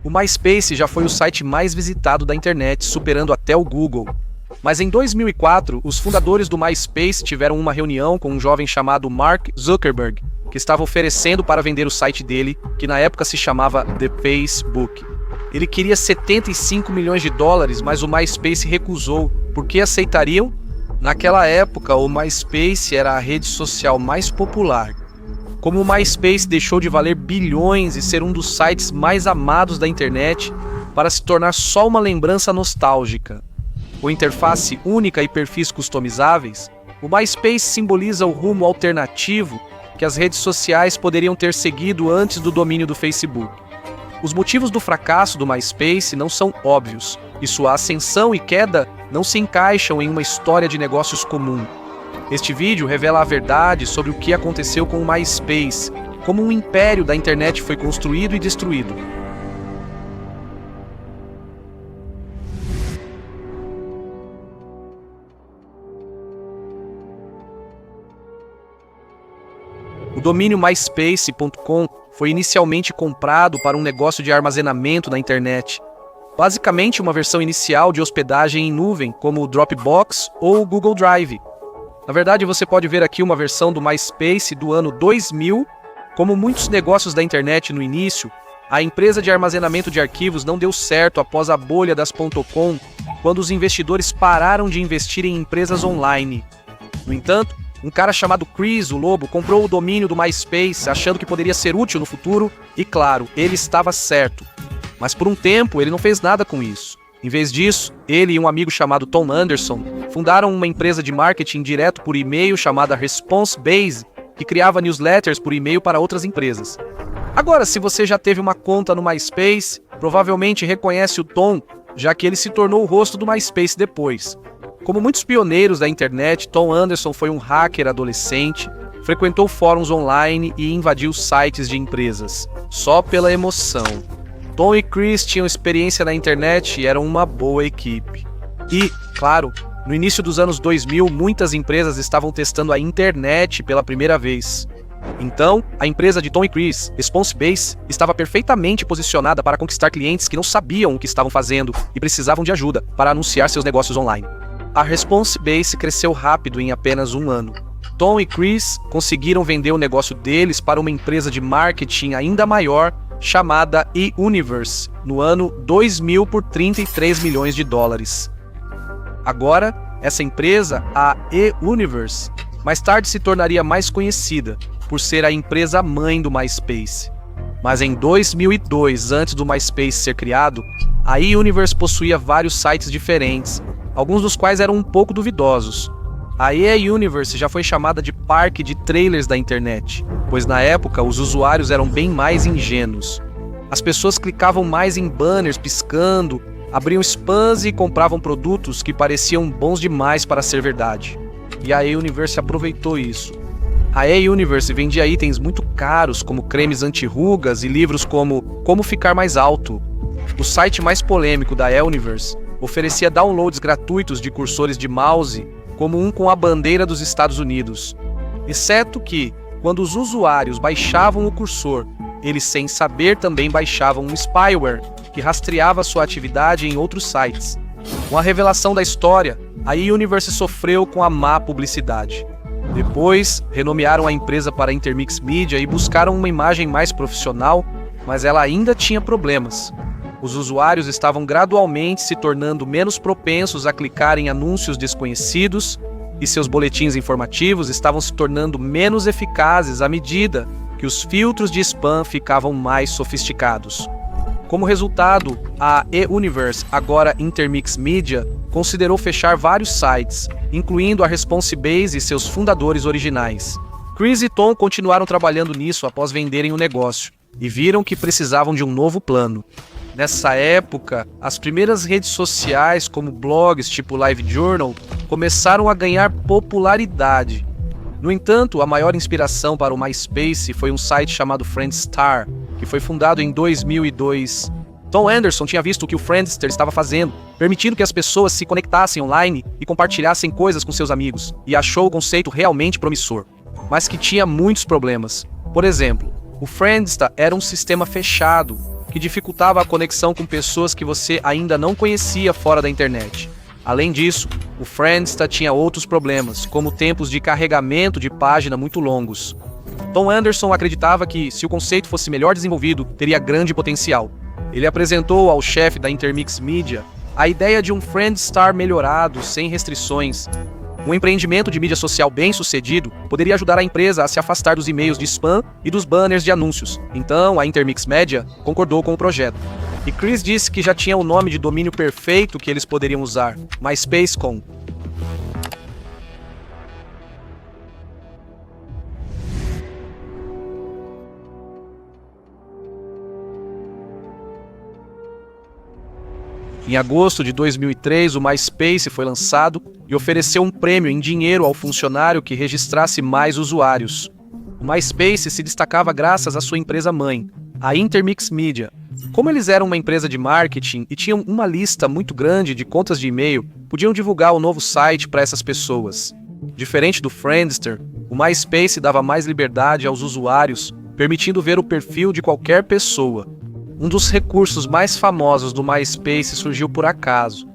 O MySpace já foi o site mais visitado da internet, superando até o Google. Mas em 2004, os fundadores do MySpace tiveram uma reunião com um jovem chamado Mark Zuckerberg, que estava oferecendo para vender o site dele, que na época se chamava The Facebook. Ele queria 75 milhões de dólares, mas o MySpace recusou. Por que aceitariam? Naquela época, o MySpace era a rede social mais popular. Como o MySpace deixou de valer bilhões e ser um dos sites mais amados da internet para se tornar só uma lembrança nostálgica. Com interface única e perfis customizáveis, o MySpace simboliza o rumo alternativo que as redes sociais poderiam ter seguido antes do domínio do Facebook. Os motivos do fracasso do MySpace não são óbvios, e sua ascensão e queda não se encaixam em uma história de negócios comum. Este vídeo revela a verdade sobre o que aconteceu com o MySpace, como um império da internet foi construído e destruído. O domínio myspace.com foi inicialmente comprado para um negócio de armazenamento na internet. Basicamente uma versão inicial de hospedagem em nuvem, como o Dropbox ou o Google Drive. Na verdade, você pode ver aqui uma versão do MySpace do ano 2000. Como muitos negócios da internet no início, a empresa de armazenamento de arquivos não deu certo após a bolha das .com, quando os investidores pararam de investir em empresas online. No entanto, um cara chamado Chris, o Lobo, comprou o domínio do MySpace achando que poderia ser útil no futuro e, claro, ele estava certo. Mas por um tempo ele não fez nada com isso. Em vez disso, ele e um amigo chamado Tom Anderson fundaram uma empresa de marketing direto por e-mail chamada ResponseBase, que criava newsletters por e-mail para outras empresas. Agora, se você já teve uma conta no MySpace, provavelmente reconhece o Tom, já que ele se tornou o rosto do MySpace depois. Como muitos pioneiros da internet, Tom Anderson foi um hacker adolescente, frequentou fóruns online e invadiu sites de empresas, só pela emoção. Tom e Chris tinham experiência na internet e eram uma boa equipe. E, claro, no início dos anos 2000, muitas empresas estavam testando a internet pela primeira vez. Então, a empresa de Tom e Chris, ResponseBase, estava perfeitamente posicionada para conquistar clientes que não sabiam o que estavam fazendo e precisavam de ajuda para anunciar seus negócios online. A ResponseBase cresceu rápido em apenas um ano. Tom e Chris conseguiram vender o negócio deles para uma empresa de marketing ainda maior chamada eUniverse no ano 2000 por 33 milhões de dólares. Agora, essa empresa, a eUniverse, mais tarde se tornaria mais conhecida por ser a empresa mãe do MySpace. Mas em 2002, antes do MySpace ser criado, a eUniverse possuía vários sites diferentes, alguns dos quais eram um pouco duvidosos. A eUniverse já foi chamada de parque de trailers da internet, pois na época os usuários eram bem mais ingênuos. As pessoas clicavam mais em banners piscando, abriam spams e compravam produtos que pareciam bons demais para ser verdade. E a eUniverse aproveitou isso. A eUniverse vendia itens muito caros, como cremes anti-rugas e livros como Como Ficar Mais Alto. O site mais polêmico da eUniverse oferecia downloads gratuitos de cursores de mouse, como um com a bandeira dos Estados Unidos. Exceto que, quando os usuários baixavam o cursor, eles sem saber também baixavam um spyware, que rastreava sua atividade em outros sites. Com a revelação da história, a eUniverse sofreu com a má publicidade. Depois, renomearam a empresa para Intermix Media e buscaram uma imagem mais profissional, mas ela ainda tinha problemas. Os usuários estavam gradualmente se tornando menos propensos a clicar em anúncios desconhecidos e seus boletins informativos estavam se tornando menos eficazes à medida que os filtros de spam ficavam mais sofisticados. Como resultado, a eUniverse, agora Intermix Media, considerou fechar vários sites, incluindo a ResponseBase e seus fundadores originais. Chris e Tom continuaram trabalhando nisso após venderem o negócio e viram que precisavam de um novo plano. Nessa época, as primeiras redes sociais, como blogs tipo LiveJournal, começaram a ganhar popularidade. No entanto, a maior inspiração para o MySpace foi um site chamado Friendstar, que foi fundado em 2002. Tom Anderson tinha visto o que o Friendster estava fazendo, permitindo que as pessoas se conectassem online e compartilhassem coisas com seus amigos, e achou o conceito realmente promissor, mas que tinha muitos problemas. Por exemplo, o Friendster era um sistema fechado, que dificultava a conexão com pessoas que você ainda não conhecia fora da internet. Além disso, o Friendster tinha outros problemas, como tempos de carregamento de página muito longos. Tom Anderson acreditava que, se o conceito fosse melhor desenvolvido, teria grande potencial. Ele apresentou ao chefe da Intermix Media a ideia de um Friendstar melhorado, sem restrições. Um empreendimento de mídia social bem-sucedido poderia ajudar a empresa a se afastar dos e-mails de spam e dos banners de anúncios. Então, a Intermix Media concordou com o projeto. E Chris disse que já tinha o nome de domínio perfeito que eles poderiam usar, MySpace.com. Em agosto de 2003, o MySpace foi lançado e ofereceu um prêmio em dinheiro ao funcionário que registrasse mais usuários. O MySpace se destacava graças à sua empresa mãe, a Intermix Media. Como eles eram uma empresa de marketing e tinham uma lista muito grande de contas de e-mail, podiam divulgar o novo site para essas pessoas. Diferente do Friendster, o MySpace dava mais liberdade aos usuários, permitindo ver o perfil de qualquer pessoa. Um dos recursos mais famosos do MySpace surgiu por acaso.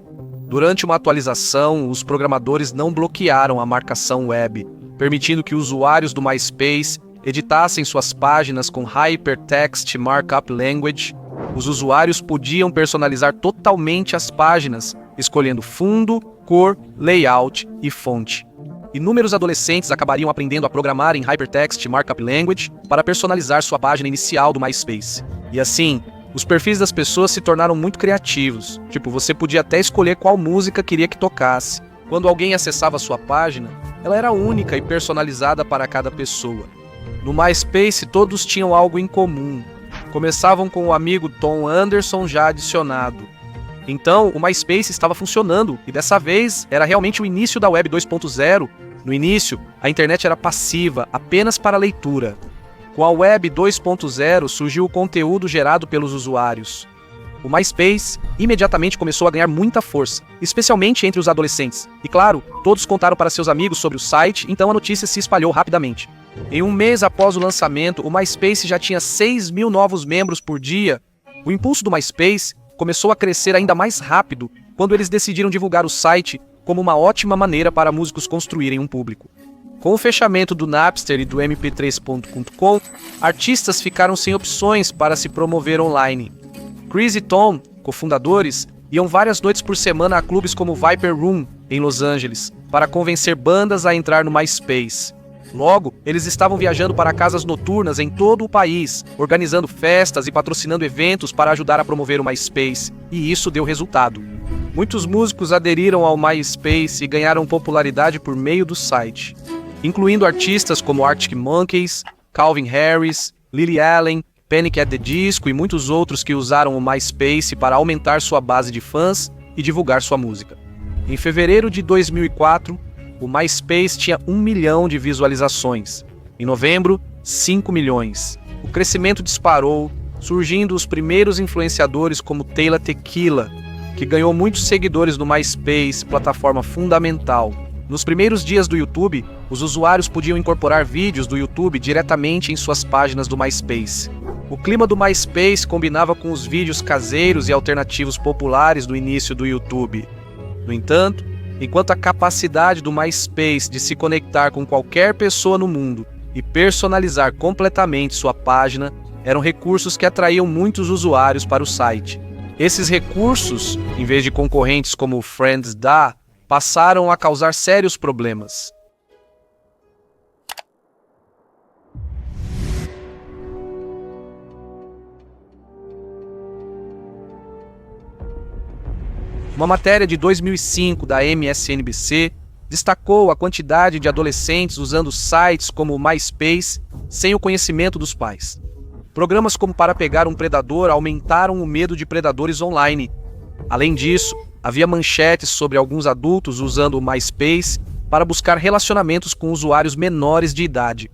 Durante uma atualização, os programadores não bloquearam a marcação web, permitindo que usuários do MySpace editassem suas páginas com Hypertext Markup Language. Os usuários podiam personalizar totalmente as páginas, escolhendo fundo, cor, layout e fonte. Inúmeros adolescentes acabariam aprendendo a programar em Hypertext Markup Language para personalizar sua página inicial do MySpace. E assim, os perfis das pessoas se tornaram muito criativos. Você podia até escolher qual música queria que tocasse. Quando alguém acessava sua página, ela era única e personalizada para cada pessoa. No MySpace, todos tinham algo em comum. Começavam com o amigo Tom Anderson já adicionado. Então, o MySpace estava funcionando, e dessa vez era realmente o início da Web 2.0. No início, a internet era passiva, apenas para leitura. Com a Web 2.0 surgiu o conteúdo gerado pelos usuários. O MySpace imediatamente começou a ganhar muita força, especialmente entre os adolescentes. E claro, todos contaram para seus amigos sobre o site, então a notícia se espalhou rapidamente. Em um mês após o lançamento, o MySpace já tinha 6.000 novos membros por dia. O impulso do MySpace começou a crescer ainda mais rápido quando eles decidiram divulgar o site como uma ótima maneira para músicos construírem um público. Com o fechamento do Napster e do MP3.com, artistas ficaram sem opções para se promover online. Chris e Tom, cofundadores, iam várias noites por semana a clubes como Viper Room, em Los Angeles, para convencer bandas a entrar no MySpace. Logo, eles estavam viajando para casas noturnas em todo o país, organizando festas e patrocinando eventos para ajudar a promover o MySpace, e isso deu resultado. Muitos músicos aderiram ao MySpace e ganharam popularidade por meio do site, incluindo artistas como Arctic Monkeys, Calvin Harris, Lily Allen, Panic! At the Disco e muitos outros que usaram o MySpace para aumentar sua base de fãs e divulgar sua música. Em fevereiro de 2004, o MySpace tinha 1 milhão de visualizações. Em novembro, 5 milhões. O crescimento disparou, surgindo os primeiros influenciadores como Teyla Tequila, que ganhou muitos seguidores no MySpace, plataforma fundamental. Nos primeiros dias do YouTube, os usuários podiam incorporar vídeos do YouTube diretamente em suas páginas do MySpace. O clima do MySpace combinava com os vídeos caseiros e alternativos populares do início do YouTube. No entanto, enquanto a capacidade do MySpace de se conectar com qualquer pessoa no mundo e personalizar completamente sua página eram recursos que atraíam muitos usuários para o site. Esses recursos, em vez de concorrentes como o Friendstar, passaram a causar sérios problemas. Uma matéria de 2005 da MSNBC destacou a quantidade de adolescentes usando sites como o MySpace sem o conhecimento dos pais. Programas como Para Pegar um Predador aumentaram o medo de predadores online. Além disso, havia manchetes sobre alguns adultos usando o MySpace para buscar relacionamentos com usuários menores de idade.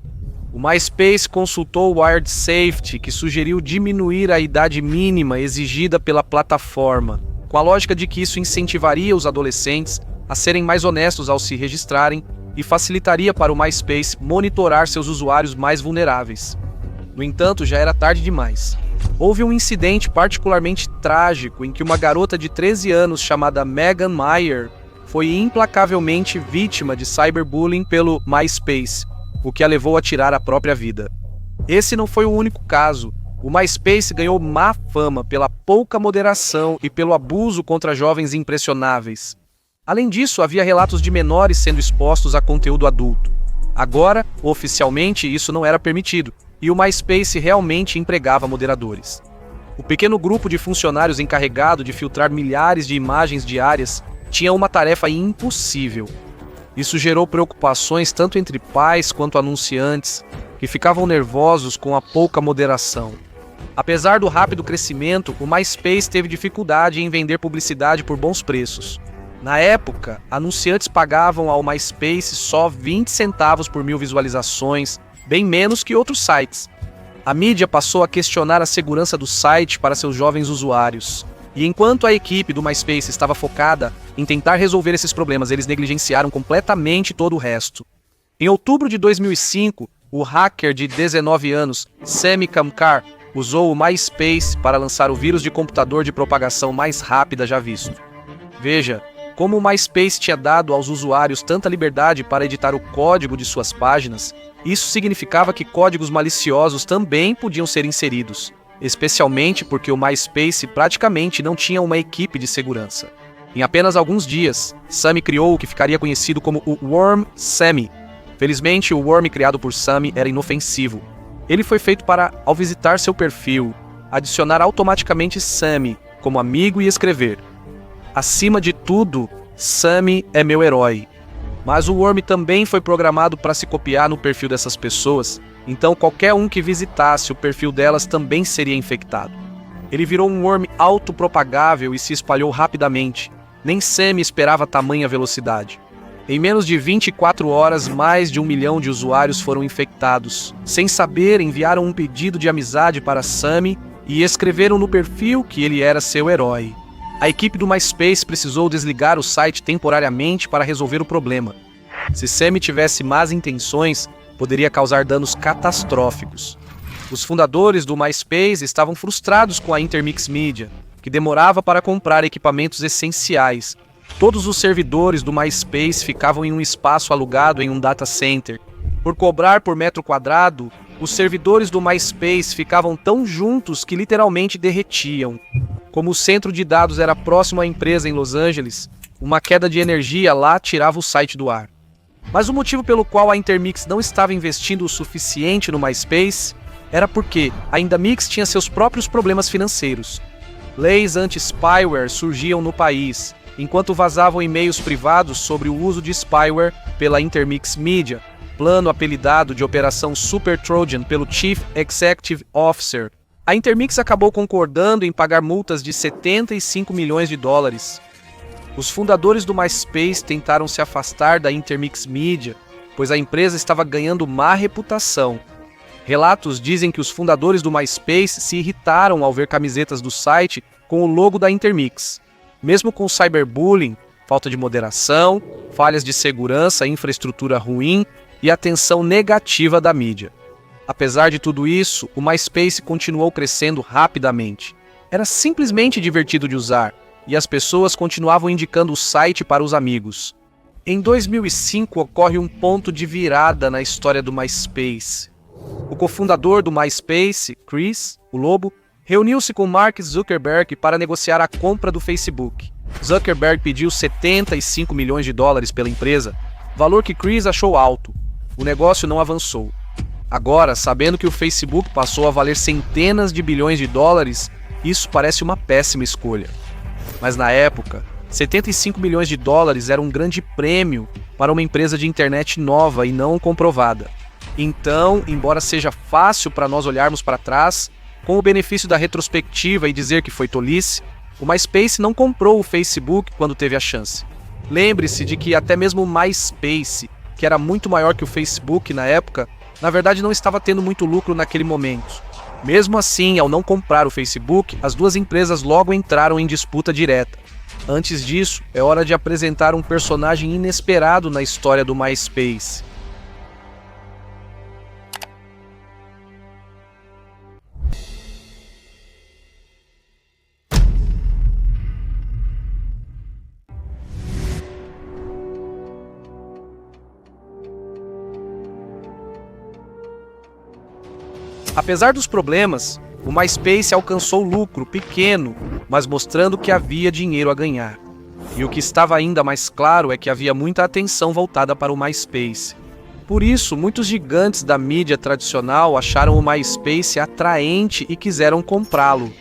O MySpace consultou o Wired Safety, que sugeriu diminuir a idade mínima exigida pela plataforma, com a lógica de que isso incentivaria os adolescentes a serem mais honestos ao se registrarem e facilitaria para o MySpace monitorar seus usuários mais vulneráveis. No entanto, já era tarde demais. Houve um incidente particularmente trágico em que uma garota de 13 anos chamada Megan Meyer foi implacavelmente vítima de cyberbullying pelo MySpace, o que a levou a tirar a própria vida. Esse não foi o único caso. O MySpace ganhou má fama pela pouca moderação e pelo abuso contra jovens impressionáveis. Além disso, havia relatos de menores sendo expostos a conteúdo adulto. Agora, oficialmente, isso não era permitido, e o MySpace realmente empregava moderadores. O pequeno grupo de funcionários encarregado de filtrar milhares de imagens diárias tinha uma tarefa impossível. Isso gerou preocupações tanto entre pais quanto anunciantes, que ficavam nervosos com a pouca moderação. Apesar do rápido crescimento, o MySpace teve dificuldade em vender publicidade por bons preços. Na época, anunciantes pagavam ao MySpace só 20 centavos por 1000 visualizações, bem menos que outros sites. A mídia passou a questionar a segurança do site para seus jovens usuários. E enquanto a equipe do MySpace estava focada em tentar resolver esses problemas, eles negligenciaram completamente todo o resto. Em outubro de 2005, o hacker de 19 anos, Sami Kamkar, usou o MySpace para lançar o vírus de computador de propagação mais rápida já visto. Veja, como o MySpace tinha dado aos usuários tanta liberdade para editar o código de suas páginas, isso significava que códigos maliciosos também podiam ser inseridos, especialmente porque o MySpace praticamente não tinha uma equipe de segurança. Em apenas alguns dias, Sami criou o que ficaria conhecido como o Worm Sami. Felizmente, o worm criado por Sami era inofensivo. Ele foi feito para, ao visitar seu perfil, adicionar automaticamente Sami como amigo e escrever: "Acima de tudo, Sami é meu herói." Mas o worm também foi programado para se copiar no perfil dessas pessoas, então qualquer um que visitasse o perfil delas também seria infectado. Ele virou um worm autopropagável e se espalhou rapidamente. Nem Sami esperava tamanha velocidade. Em menos de 24 horas, mais de 1 milhão de usuários foram infectados. Sem saber, enviaram um pedido de amizade para Sami e escreveram no perfil que ele era seu herói. A equipe do MySpace precisou desligar o site temporariamente para resolver o problema. Se Sami tivesse más intenções, poderia causar danos catastróficos. Os fundadores do MySpace estavam frustrados com a Intermix Media, que demorava para comprar equipamentos essenciais. Todos os servidores do MySpace ficavam em um espaço alugado em um data center. Por cobrar por metro quadrado, os servidores do MySpace ficavam tão juntos que literalmente derretiam. Como o centro de dados era próximo à empresa em Los Angeles, uma queda de energia lá tirava o site do ar. Mas o motivo pelo qual a Intermix não estava investindo o suficiente no MySpace era porque a Intermix tinha seus próprios problemas financeiros. Leis anti-spyware surgiam no país, enquanto vazavam e-mails privados sobre o uso de spyware pela Intermix Media, plano apelidado de Operação Super Trojan pelo Chief Executive Officer. A Intermix acabou concordando em pagar multas de 75 milhões de dólares. Os fundadores do MySpace tentaram se afastar da Intermix Media, pois a empresa estava ganhando má reputação. Relatos dizem que os fundadores do MySpace se irritaram ao ver camisetas do site com o logo da Intermix. Mesmo com cyberbullying, falta de moderação, falhas de segurança, infraestrutura ruim e atenção negativa da mídia. Apesar de tudo isso, o MySpace continuou crescendo rapidamente. Era simplesmente divertido de usar, e as pessoas continuavam indicando o site para os amigos. Em 2005 ocorre um ponto de virada na história do MySpace. O cofundador do MySpace, Chris, o Lobo, reuniu-se com Mark Zuckerberg para negociar a compra do Facebook. Zuckerberg pediu 75 milhões de dólares pela empresa, valor que Chris achou alto. O negócio não avançou. Agora, sabendo que o Facebook passou a valer centenas de bilhões de dólares, isso parece uma péssima escolha. Mas na época, 75 milhões de dólares era um grande prêmio para uma empresa de internet nova e não comprovada. Então, embora seja fácil para nós olharmos para trás, com o benefício da retrospectiva e dizer que foi tolice, o MySpace não comprou o Facebook quando teve a chance. Lembre-se de que até mesmo o MySpace, que era muito maior que o Facebook na época, na verdade não estava tendo muito lucro naquele momento. Mesmo assim, ao não comprar o Facebook, as duas empresas logo entraram em disputa direta. Antes disso, é hora de apresentar um personagem inesperado na história do MySpace. Apesar dos problemas, o MySpace alcançou lucro pequeno, mas mostrando que havia dinheiro a ganhar. E o que estava ainda mais claro é que havia muita atenção voltada para o MySpace. Por isso, muitos gigantes da mídia tradicional acharam o MySpace atraente e quiseram comprá-lo.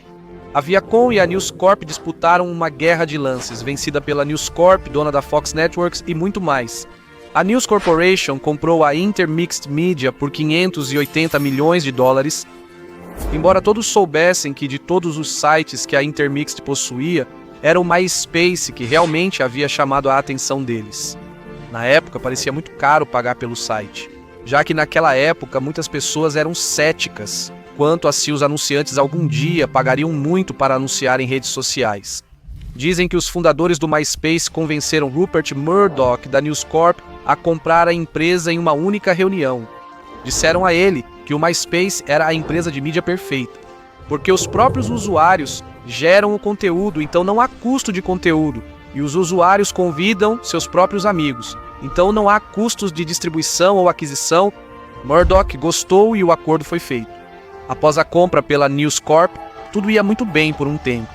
A Viacom e a News Corp disputaram uma guerra de lances, vencida pela News Corp, dona da Fox Networks e muito mais. A News Corporation comprou a Intermixed Media por 580 milhões de dólares. Embora todos soubessem que de todos os sites que a Intermixed possuía, era o MySpace que realmente havia chamado a atenção deles. Na época, parecia muito caro pagar pelo site, já que naquela época muitas pessoas eram céticas quanto a se os anunciantes algum dia pagariam muito para anunciar em redes sociais. Dizem que os fundadores do MySpace convenceram Rupert Murdoch da News Corp a comprar a empresa em uma única reunião. Disseram a ele que o MySpace era a empresa de mídia perfeita, porque os próprios usuários geram o conteúdo, então não há custo de conteúdo, e os usuários convidam seus próprios amigos, então não há custos de distribuição ou aquisição. Murdoch gostou e o acordo foi feito. Após a compra pela News Corp, tudo ia muito bem por um tempo.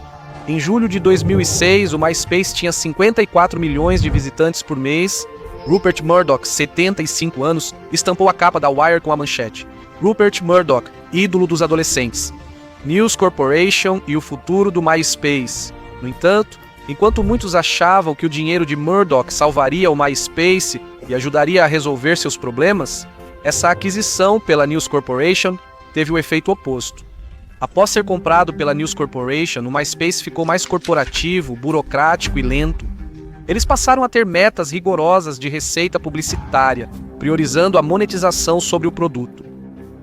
Em julho de 2006, o MySpace tinha 54 milhões de visitantes por mês. Rupert Murdoch, 75 anos, estampou a capa da Wire com a manchete: Rupert Murdoch, ídolo dos adolescentes. News Corporation e o futuro do MySpace. No entanto, enquanto muitos achavam que o dinheiro de Murdoch salvaria o MySpace e ajudaria a resolver seus problemas, essa aquisição pela News Corporation teve o efeito oposto. Após ser comprado pela News Corporation, o MySpace ficou mais corporativo, burocrático e lento. Eles passaram a ter metas rigorosas de receita publicitária, priorizando a monetização sobre o produto.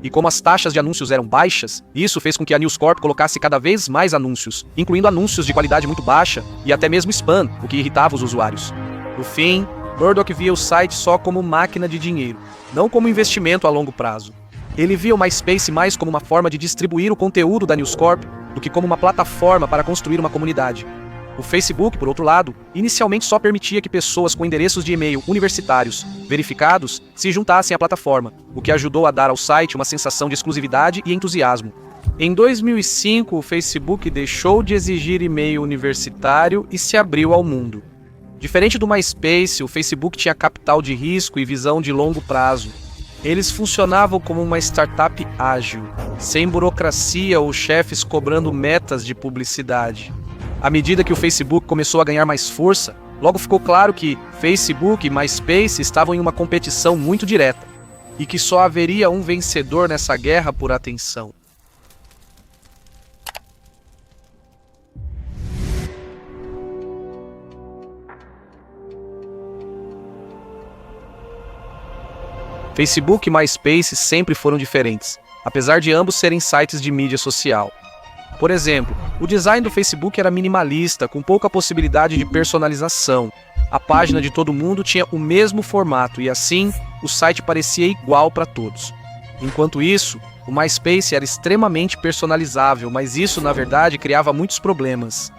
E como as taxas de anúncios eram baixas, isso fez com que a News Corp colocasse cada vez mais anúncios, incluindo anúncios de qualidade muito baixa e até mesmo spam, o que irritava os usuários. No fim, Murdoch via o site só como máquina de dinheiro, não como investimento a longo prazo. Ele via o MySpace mais como uma forma de distribuir o conteúdo da News Corp do que como uma plataforma para construir uma comunidade. O Facebook, por outro lado, inicialmente só permitia que pessoas com endereços de e-mail universitários verificados se juntassem à plataforma, o que ajudou a dar ao site uma sensação de exclusividade e entusiasmo. Em 2005, o Facebook deixou de exigir e-mail universitário e se abriu ao mundo. Diferente do MySpace, o Facebook tinha capital de risco e visão de longo prazo. Eles funcionavam como uma startup ágil, sem burocracia ou chefes cobrando metas de publicidade. À medida que o Facebook começou a ganhar mais força, logo ficou claro que Facebook e MySpace estavam em uma competição muito direta, e que só haveria um vencedor nessa guerra por atenção. Facebook e MySpace sempre foram diferentes, apesar de ambos serem sites de mídia social. Por exemplo, o design do Facebook era minimalista, com pouca possibilidade de personalização. A página de todo mundo tinha o mesmo formato e assim, o site parecia igual para todos. Enquanto isso, o MySpace era extremamente personalizável, mas isso, na verdade, criava muitos problemas.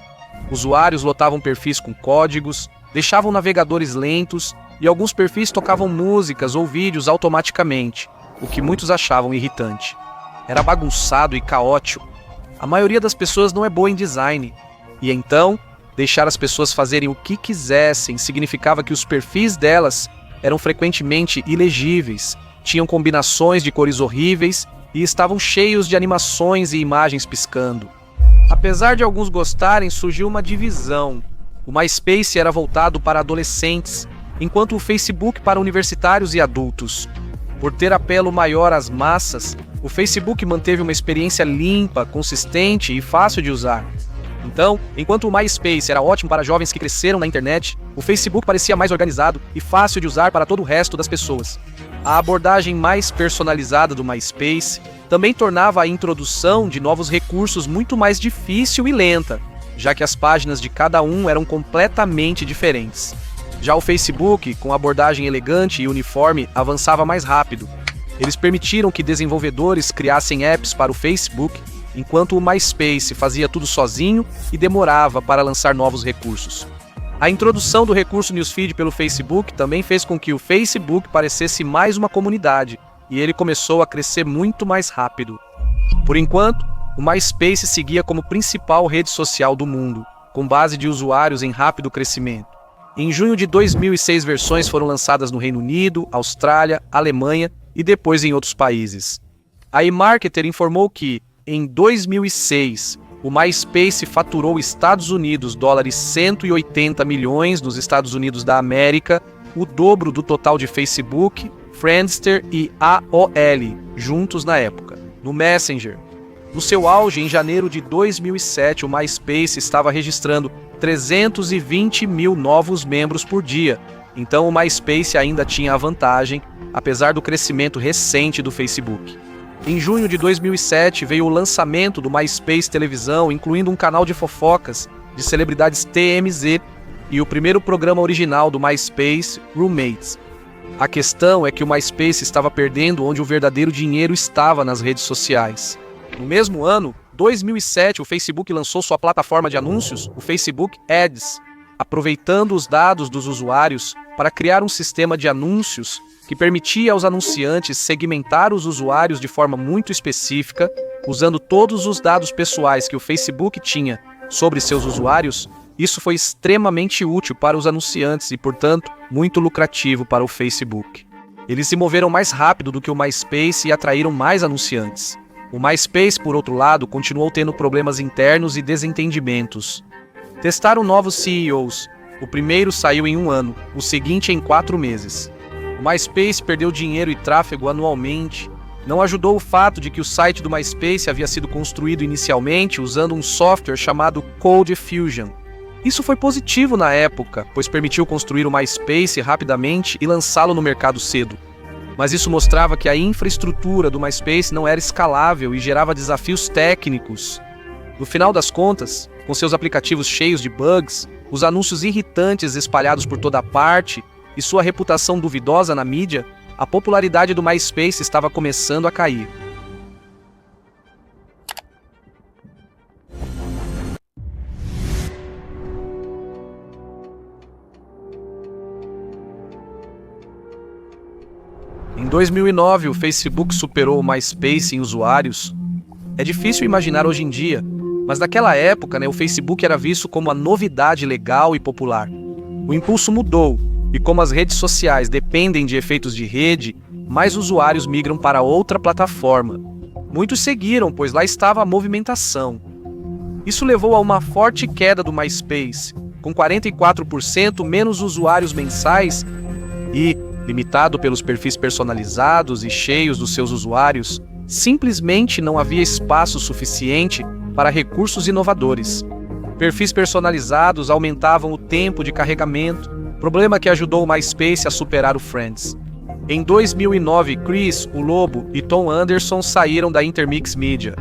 Usuários lotavam perfis com códigos, deixavam navegadores lentos e alguns perfis tocavam músicas ou vídeos automaticamente, o que muitos achavam irritante. Era bagunçado e caótico. A maioria das pessoas não é boa em design, e então, deixar as pessoas fazerem o que quisessem significava que os perfis delas eram frequentemente ilegíveis, tinham combinações de cores horríveis e estavam cheios de animações e imagens piscando. Apesar de alguns gostarem, surgiu uma divisão. O MySpace era voltado para adolescentes, enquanto o Facebook para universitários e adultos. Por ter apelo maior às massas, o Facebook manteve uma experiência limpa, consistente e fácil de usar. Então, enquanto o MySpace era ótimo para jovens que cresceram na internet, o Facebook parecia mais organizado e fácil de usar para todo o resto das pessoas. A abordagem mais personalizada do MySpace também tornava a introdução de novos recursos muito mais difícil e lenta, já que as páginas de cada um eram completamente diferentes. Já o Facebook, com abordagem elegante e uniforme, avançava mais rápido. Eles permitiram que desenvolvedores criassem apps para o Facebook, enquanto o MySpace fazia tudo sozinho e demorava para lançar novos recursos. A introdução do recurso Newsfeed pelo Facebook também fez com que o Facebook parecesse mais uma comunidade, e ele começou a crescer muito mais rápido. Por enquanto, o MySpace seguia como principal rede social do mundo, com base de usuários em rápido crescimento. Em junho de 2006, versões foram lançadas no Reino Unido, Austrália, Alemanha e depois em outros países. A eMarketer informou que, em 2006, o MySpace faturou Estados Unidos $180 milhões nos Estados Unidos da América, o dobro do total de Facebook, Friendster e AOL juntos na época. No Messenger, no seu auge em janeiro de 2007, o MySpace estava registrando 320 mil novos membros por dia. Então o MySpace ainda tinha a vantagem, apesar do crescimento recente do Facebook. Em junho de 2007 veio o lançamento do MySpace Televisão, incluindo um canal de fofocas de celebridades TMZ e o primeiro programa original do MySpace, Roommates. A questão é que o MySpace estava perdendo onde o verdadeiro dinheiro estava nas redes sociais. No mesmo ano, 2007, o Facebook lançou sua plataforma de anúncios, o Facebook Ads, aproveitando os dados dos usuários para criar um sistema de anúncios que permitia aos anunciantes segmentar os usuários de forma muito específica, usando todos os dados pessoais que o Facebook tinha sobre seus usuários. Isso foi extremamente útil para os anunciantes e, portanto, muito lucrativo para o Facebook. Eles se moveram mais rápido do que o MySpace e atraíram mais anunciantes. O MySpace, por outro lado, continuou tendo problemas internos e desentendimentos. Testaram novos CEOs. O primeiro saiu em 1 ano, o seguinte em 4 meses. O MySpace perdeu dinheiro e tráfego anualmente. Não ajudou o fato de que o site do MySpace havia sido construído inicialmente usando um software chamado Cold Fusion. Isso foi positivo na época, pois permitiu construir o MySpace rapidamente e lançá-lo no mercado cedo. Mas isso mostrava que a infraestrutura do MySpace não era escalável e gerava desafios técnicos. No final das contas, com seus aplicativos cheios de bugs, os anúncios irritantes espalhados por toda parte e sua reputação duvidosa na mídia, a popularidade do MySpace estava começando a cair. Em 2009, o Facebook superou o MySpace em usuários. É difícil imaginar hoje em dia, mas naquela época, o Facebook era visto como a novidade legal e popular. O impulso mudou, e como as redes sociais dependem de efeitos de rede, mais usuários migram para outra plataforma. Muitos seguiram, pois lá estava a movimentação. Isso levou a uma forte queda do MySpace, com 44% menos usuários mensais e, limitado pelos perfis personalizados e cheios dos seus usuários, simplesmente não havia espaço suficiente para recursos inovadores. Perfis personalizados aumentavam o tempo de carregamento, problema que ajudou o MySpace a superar o Friends. Em 2009, Chris, o Lobo e Tom Anderson saíram da Intermix Media.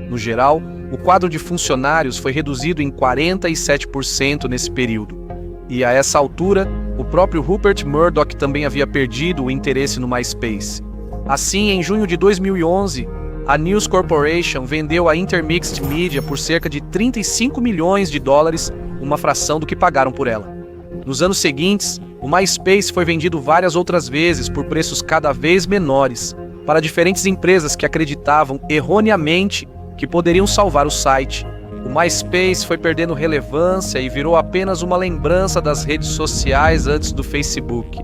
No geral, o quadro de funcionários foi reduzido em 47% nesse período. E a essa altura, o próprio Rupert Murdoch também havia perdido o interesse no MySpace. Assim, em junho de 2011, a News Corporation vendeu a Intermixed Media por cerca de $35 milhões, uma fração do que pagaram por ela. Nos anos seguintes, o MySpace foi vendido várias outras vezes por preços cada vez menores, para diferentes empresas que acreditavam erroneamente que poderiam salvar o site. O MySpace foi perdendo relevância e virou apenas uma lembrança das redes sociais antes do Facebook.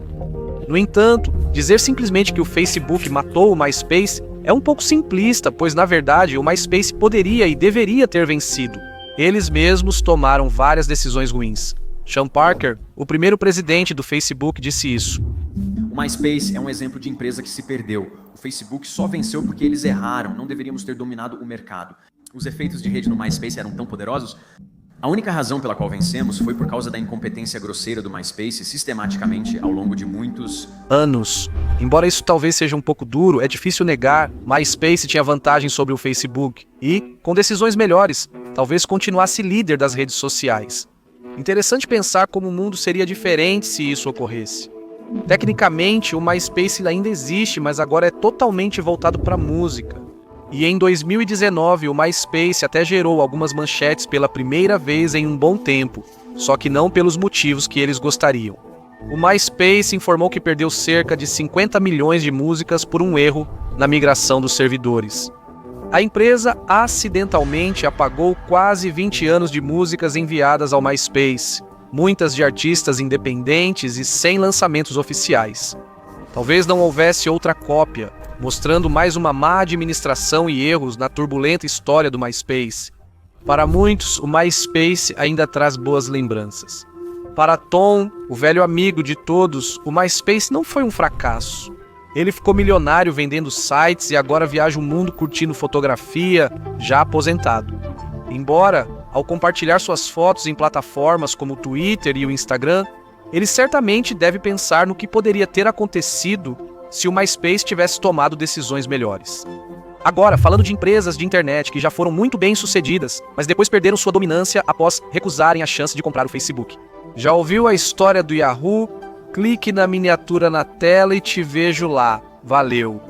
No entanto, dizer simplesmente que o Facebook matou o MySpace é um pouco simplista, pois na verdade o MySpace poderia e deveria ter vencido. Eles mesmos tomaram várias decisões ruins. Sean Parker, o primeiro presidente do Facebook, disse isso. O MySpace é um exemplo de empresa que se perdeu. O Facebook só venceu porque eles erraram, não deveríamos ter dominado o mercado. Os efeitos de rede no MySpace eram tão poderosos? A única razão pela qual vencemos foi por causa da incompetência grosseira do MySpace sistematicamente ao longo de muitos anos. Embora isso talvez seja um pouco duro, é difícil negar, MySpace tinha vantagem sobre o Facebook e, com decisões melhores, talvez continuasse líder das redes sociais. Interessante pensar como o mundo seria diferente se isso ocorresse. Tecnicamente, o MySpace ainda existe, mas agora é totalmente voltado para música. E em 2019, o MySpace até gerou algumas manchetes pela primeira vez em um bom tempo, só que não pelos motivos que eles gostariam. O MySpace informou que perdeu cerca de 50 milhões de músicas por um erro na migração dos servidores. A empresa acidentalmente apagou quase 20 anos de músicas enviadas ao MySpace, muitas de artistas independentes e sem lançamentos oficiais. Talvez não houvesse outra cópia, mostrando mais uma má administração e erros na turbulenta história do MySpace. Para muitos, o MySpace ainda traz boas lembranças. Para Tom, o velho amigo de todos, o MySpace não foi um fracasso. Ele ficou milionário vendendo sites e agora viaja o mundo curtindo fotografia, já aposentado. Embora, ao compartilhar suas fotos em plataformas como o Twitter e o Instagram, ele certamente deve pensar no que poderia ter acontecido se o MySpace tivesse tomado decisões melhores. Agora, falando de empresas de internet que já foram muito bem-sucedidas, mas depois perderam sua dominância após recusarem a chance de comprar o Facebook. Já ouviu a história do Yahoo? Clique na miniatura na tela e te vejo lá. Valeu!